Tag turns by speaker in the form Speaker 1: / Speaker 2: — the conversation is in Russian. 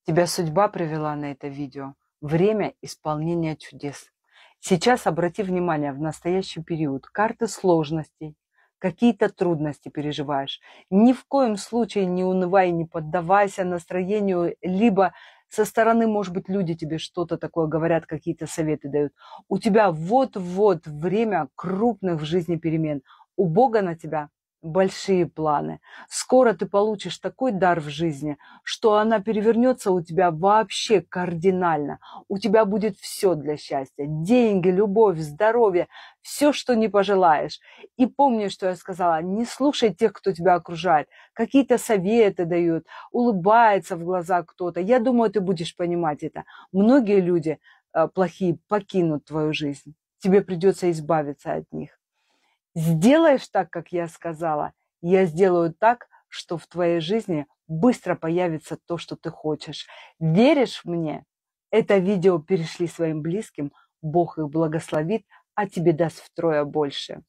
Speaker 1: Тебя судьба привела на это видео. Время исполнения чудес. Сейчас обрати внимание в настоящий период. Карты сложностей, какие-то трудности переживаешь. Ни в коем случае не унывай, не поддавайся настроению, либо со стороны, может быть, люди тебе что-то такое говорят, какие-то советы дают. У тебя вот-вот время крупных в жизни перемен. У Бога на тебя большие планы. Скоро ты получишь такой дар в жизни, что она перевернется у тебя вообще кардинально. У тебя будет все для счастья. Деньги, любовь, здоровье, все, что не пожелаешь. И помни, что я сказала, не слушай тех, кто тебя окружает. Какие-то советы дают, улыбается в глаза кто-то. Я думаю, ты будешь понимать это. Многие люди плохие покинут твою жизнь. Тебе придется избавиться от них. Сделаешь так, как я сказала, я сделаю так, что в твоей жизни быстро появится то, что ты хочешь. Веришь мне? Это видео перешли своим близким, Бог их благословит, а тебе даст втрое больше.